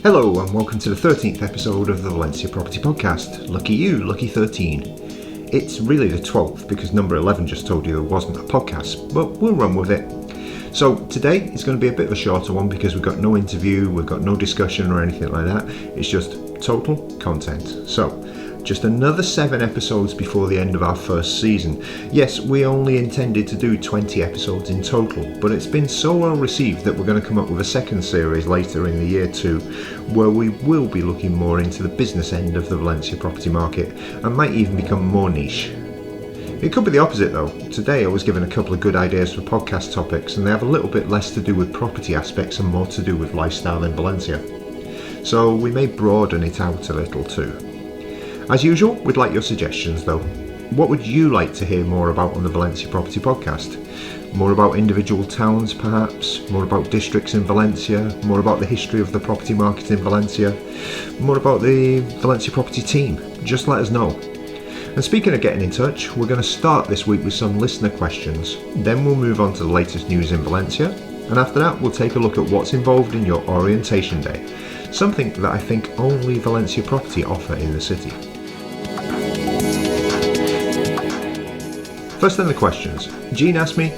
Hello and welcome to the 13th episode of the Valencia Property Podcast. Lucky you, lucky 13. It's really the 12th because number 11 just told you there wasn't a podcast, but we'll run with it. So today is going to be a bit of a shorter one because we've got no interview, we've got no discussion or anything like that. It's just total content. So just another 7 episodes before the end of our first season. Yes, we only intended to do 20 episodes in total, but it's been so well received that we're going to come up with a second series later in the year too, where we will be looking more into the business end of the Valencia property market and might even become more niche. It could be the opposite though. Today I was given a couple of good ideas for podcast topics and they have a little bit less to do with property aspects and more to do with lifestyle in Valencia. So we may broaden it out a little too. As usual, we'd like your suggestions though. What would you like to hear more about on the Valencia Property Podcast? More about individual towns perhaps? More about districts in Valencia? More about the history of the property market in Valencia? More about the Valencia Property team? Just let us know. And speaking of getting in touch, we're going to start this week with some listener questions. Then we'll move on to the latest news in Valencia. And after that, we'll take a look at what's involved in your orientation day. Something that I think only Valencia Property offer in the city. First then the questions. Jean asked me,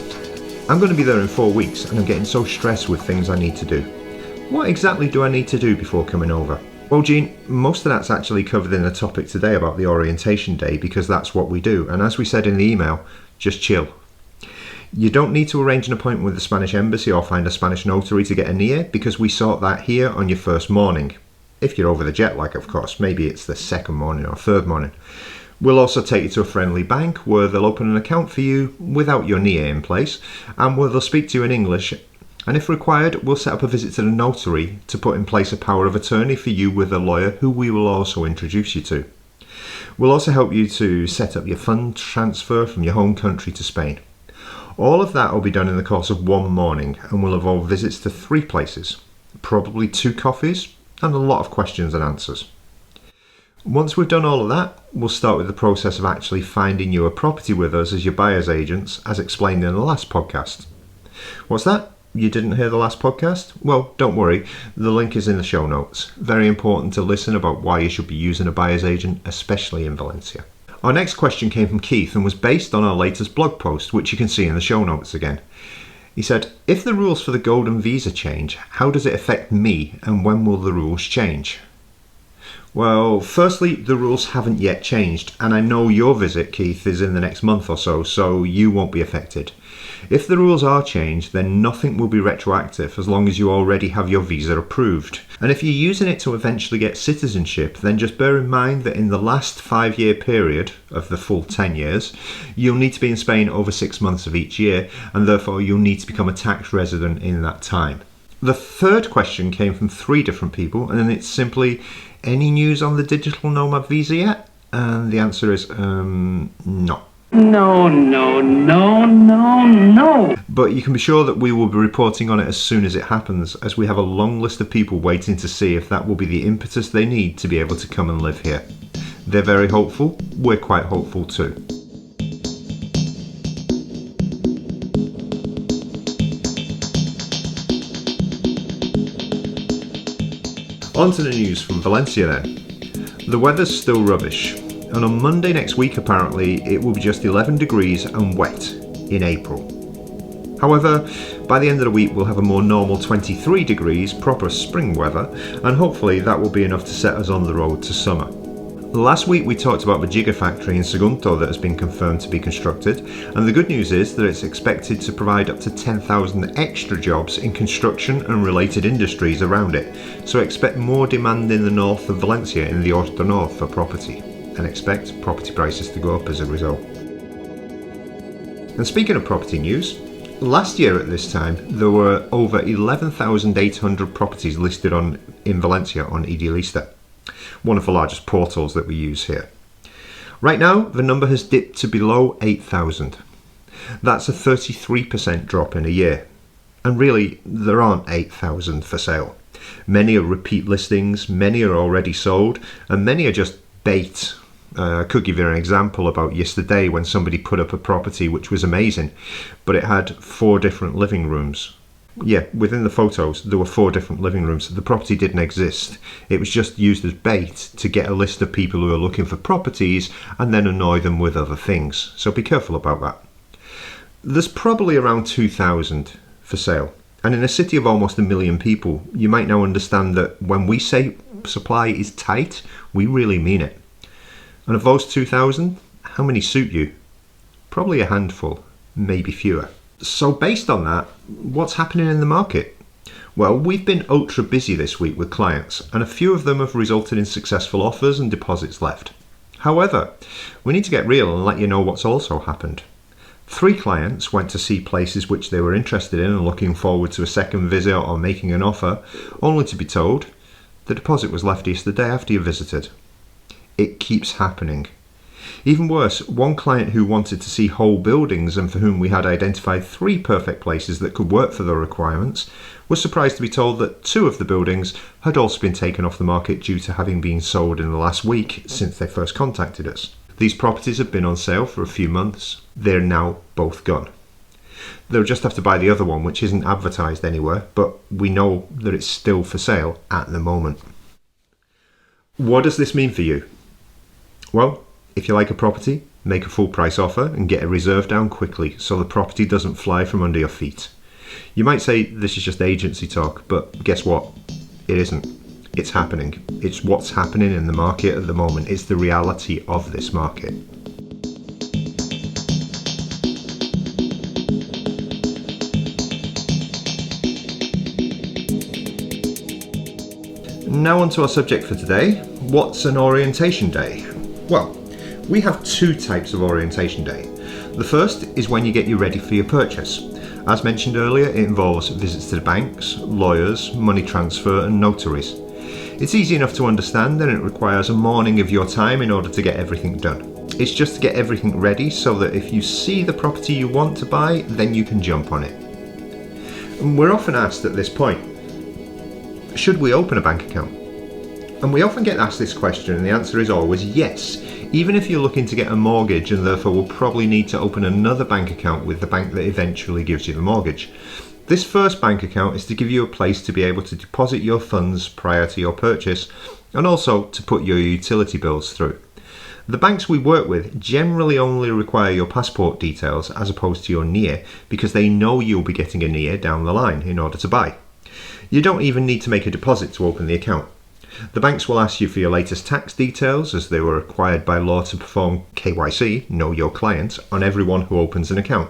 I'm going to be there in 4 weeks and I'm getting so stressed with things I need to do. What exactly do I need to do before coming over? Well Jean, most of that's actually covered in the topic today about the orientation day because that's what we do, and as we said in the email, just chill. You don't need to arrange an appointment with the Spanish embassy or find a Spanish notary to get a NIE because we sort that here on your first morning. If you're over the jet lag of course, maybe it's the second morning or third morning. We'll also take you to a friendly bank where they'll open an account for you without your NIE in place and where they'll speak to you in English, and if required we'll set up a visit to the notary to put in place a power of attorney for you with a lawyer who we will also introduce you to. We'll also help you to set up your fund transfer from your home country to Spain. All of that will be done in the course of 1 morning and will involve visits to 3 places, probably 2 coffees and a lot of questions and answers. Once we've done all of that, we'll start with the process of actually finding you a property with us as your buyer's agents, as explained in the last podcast. What's that? You didn't hear the last podcast? Well, don't worry, the link is in the show notes. Very important to listen about why you should be using a buyer's agent, especially in Valencia. Our next question came from Keith and was based on our latest blog post, which you can see in the show notes again. He said, if the rules for the golden visa change, how does it affect me and when will the rules change? Well, firstly, the rules haven't yet changed, and I know your visit, Keith, is in the next month or so you won't be affected. If the rules are changed, then nothing will be retroactive as long as you already have your visa approved. And if you're using it to eventually get citizenship, then just bear in mind that in the last 5-year period of the full 10 years, you'll need to be in Spain over 6 months of each year, and therefore you'll need to become a tax resident in that time. The third question came from 3 different people, and it's simply, any news on the digital Nomad visa yet? And the answer is, no. No. But you can be sure that we will be reporting on it as soon as it happens, as we have a long list of people waiting to see if that will be the impetus they need to be able to come and live here. They're very hopeful, we're quite hopeful too. On to the news from Valencia then. The weather's still rubbish, and on Monday next week apparently it will be just 11 degrees and wet in April. However, by the end of the week we'll have a more normal 23 degrees, proper spring weather, and hopefully that will be enough to set us on the road to summer. Last week we talked about the gigafactory in Sagunto that has been confirmed to be constructed, and the good news is that it's expected to provide up to 10,000 extra jobs in construction and related industries around it, so expect more demand in the north of Valencia in the Horta North for property, and expect property prices to go up as a result. And speaking of property news, last year at this time there were over 11,800 properties listed in Valencia on Idealista, one of the largest portals that we use here. Right now, the number has dipped to below 8,000. That's a 33% drop in a year. And really, there aren't 8,000 for sale. Many are repeat listings, many are already sold, and many are just bait. I could give you an example about yesterday when somebody put up a property which was amazing, but it had 4 different living rooms. Yeah, within the photos, there were 4 different living rooms. The property didn't exist. It was just used as bait to get a list of people who are looking for properties and then annoy them with other things. So be careful about that. There's probably around 2,000 for sale. And in a city of almost 1 million people, you might now understand that when we say supply is tight, we really mean it. And of those 2,000, how many suit you? Probably a handful, maybe fewer. So based on that, what's happening in the market? Well, we've been ultra busy this week with clients, and a few of them have resulted in successful offers and deposits left. However, we need to get real and let you know what's also happened. 3 clients went to see places which they were interested in and looking forward to a second visit or making an offer, only to be told the deposit was left the day after you visited. It keeps happening. Even worse, one client who wanted to see whole buildings and for whom we had identified 3 perfect places that could work for their requirements was surprised to be told that 2 of the buildings had also been taken off the market due to having been sold in the last week since they first contacted us. These properties have been on sale for a few months. They're now both gone. They'll just have to buy the other one, which isn't advertised anywhere, but we know that it's still for sale at the moment. What does this mean for you? Well, if you like a property, make a full price offer and get a reserve down quickly so the property doesn't fly from under your feet. You might say this is just agency talk, but guess what? It isn't. It's happening. It's what's happening in the market at the moment. It's the reality of this market. Now on to our subject for today. What's an orientation day? Well, we have 2 types of orientation day. The first is when you get you ready for your purchase. As mentioned earlier, it involves visits to the banks, lawyers, money transfer and notaries. It's easy enough to understand and it requires a morning of your time in order to get everything done. It's just to get everything ready so that if you see the property you want to buy, then you can jump on it. And we're often asked at this point, should we open a bank account? And we often get asked this question and the answer is always yes, even if you're looking to get a mortgage and therefore will probably need to open another bank account with the bank that eventually gives you the mortgage. This first bank account is to give you a place to be able to deposit your funds prior to your purchase and also to put your utility bills through. The banks we work with generally only require your passport details as opposed to your NIE because they know you'll be getting a NIE down the line in order to buy. You don't even need to make a deposit to open the account. The banks will ask you for your latest tax details as they were required by law to perform KYC, know your client, on everyone who opens an account.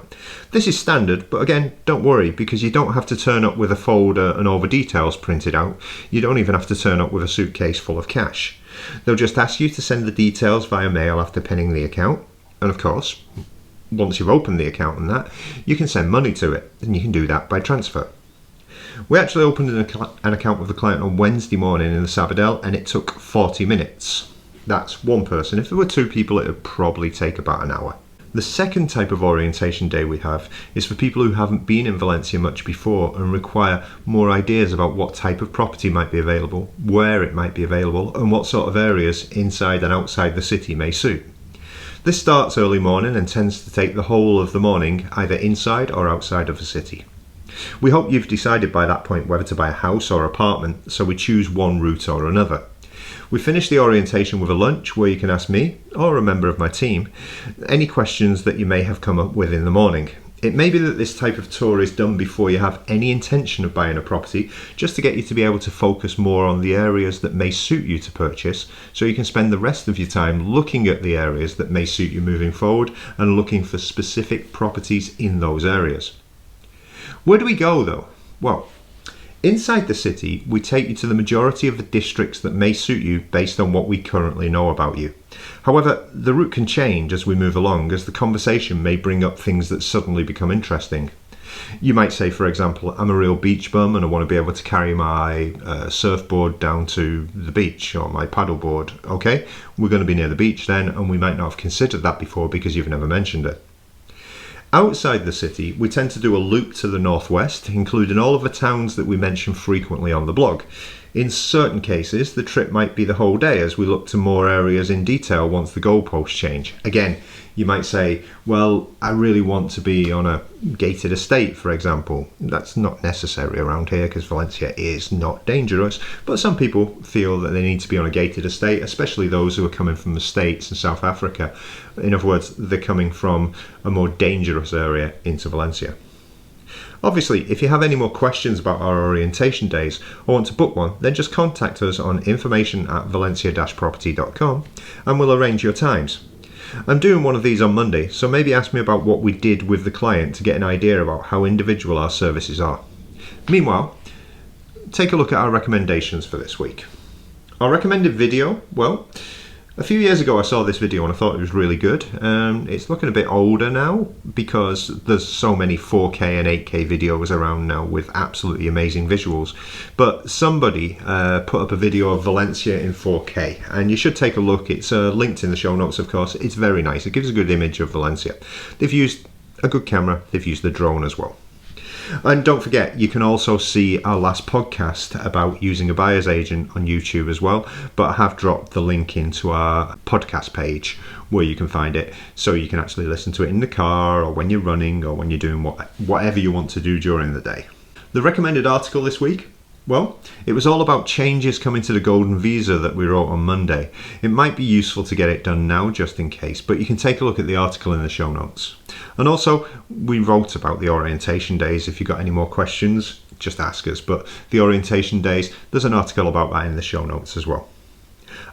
This is standard, but again, don't worry because you don't have to turn up with a folder and all the details printed out. You don't even have to turn up with a suitcase full of cash. They'll just ask you to send the details via mail after penning the account. And of course, once you've opened the account and that, you can send money to it and you can do that by transfer. We actually opened an account with the client on Wednesday morning in the Sabadell and it took 40 minutes. That's one person. If there were 2 people, it would probably take about an hour. The second type of orientation day we have is for people who haven't been in Valencia much before and require more ideas about what type of property might be available, where it might be available, and what sort of areas inside and outside the city may suit. This starts early morning and tends to take the whole of the morning, either inside or outside of the city. We hope you've decided by that point whether to buy a house or apartment, so we choose one route or another. We finish the orientation with a lunch where you can ask me, or a member of my team, any questions that you may have come up with in the morning. It may be that this type of tour is done before you have any intention of buying a property, just to get you to be able to focus more on the areas that may suit you to purchase, so you can spend the rest of your time looking at the areas that may suit you moving forward and looking for specific properties in those areas. Where do we go though? Well, inside the city, we take you to the majority of the districts that may suit you based on what we currently know about you. However, the route can change as we move along, as the conversation may bring up things that suddenly become interesting. You might say, for example, I'm a real beach bum and I want to be able to carry my surfboard down to the beach or my paddleboard. Okay, we're going to be near the beach then, and we might not have considered that before because you've never mentioned it. Outside the city, we tend to do a loop to the northwest, including all of the towns that we mention frequently on the blog. In certain cases, the trip might be the whole day as we look to more areas in detail once the goalposts change. Again, you might say, well, I really want to be on a gated estate, for example. That's not necessary around here because Valencia is not dangerous, but some people feel that they need to be on a gated estate, especially those who are coming from the States and South Africa. In other words, they're coming from a more dangerous area into Valencia. Obviously, if you have any more questions about our orientation days or want to book one, then just contact us on information@valencia-property.com and we'll arrange your times. I'm doing one of these on Monday, so maybe ask me about what we did with the client to get an idea about how individual our services are. Meanwhile, take a look at our recommendations for this week. Our recommended video, well, a few years ago I saw this video and I thought it was really good. It's looking a bit older now because there's so many 4K and 8K videos around now with absolutely amazing visuals. But somebody put up a video of Valencia in 4K and you should take a look. It's linked in the show notes, of course. It's very nice. It gives a good image of Valencia. They've used a good camera. They've used the drone as well. And don't forget, you can also see our last podcast about using a buyer's agent on YouTube as well, but I have dropped the link into our podcast page where you can find it, so you can actually listen to it in the car or when you're running or when you're doing whatever you want to do during the day. The recommended article this week, well, it was all about changes coming to the Golden Visa that we wrote on Monday. It might be useful to get it done now just in case, but you can take a look at the article in the show notes. And also, we wrote about the orientation days. If you've got any more questions, just ask us. But the orientation days, there's an article about that in the show notes as well.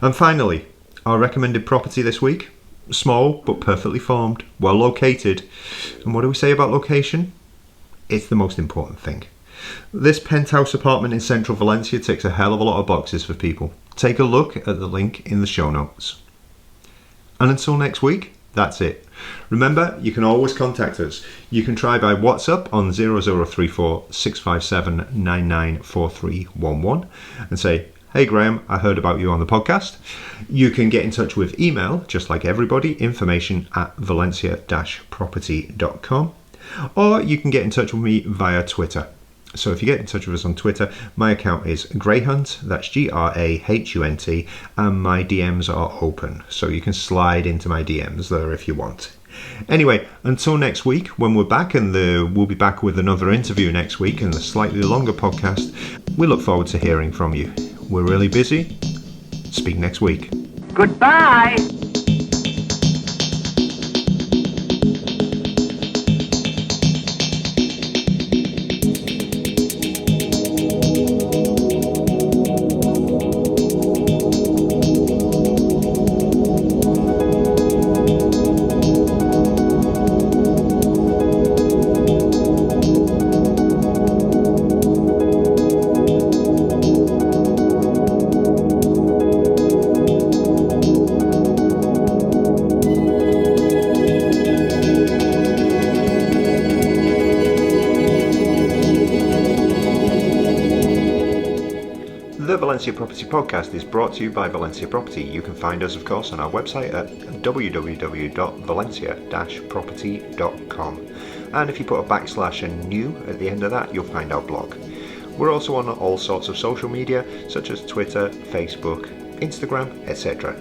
And finally, our recommended property this week, small but perfectly formed, well located. And what do we say about location? It's the most important thing. This penthouse apartment in central Valencia ticks a hell of a lot of boxes for people. Take a look at the link in the show notes. And until next week, that's it. Remember, you can always contact us. You can try by WhatsApp on 0034 657 994311 and say, hey Graham, I heard about you on the podcast. You can get in touch with email, just like everybody, information@valencia-property.com, or you can get in touch with me via Twitter. So if you get in touch with us on Twitter, my account is Greyhunt, that's Grahunt, and my DMs are open, so you can slide into my DMs there if you want. Anyway, until next week when we're back, and we'll be back with another interview next week and a slightly longer podcast, we look forward to hearing from you. We're really busy. Speak next week. Goodbye! The Valencia Property Podcast is brought to you by Valencia Property. You can find us, of course, on our website at www.valencia-property.com. And if you put a / and new at the end of that, you'll find our blog. We're also on all sorts of social media, such as Twitter, Facebook, Instagram, etc.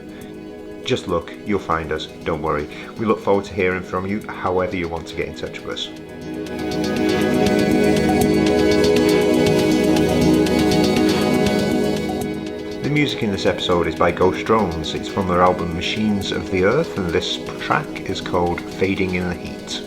Just look, you'll find us, don't worry. We look forward to hearing from you, however you want to get in touch with us. The music in this episode is by Ghost Drones. It's from their album Machines of the Earth, and this track is called Fading in the Heat.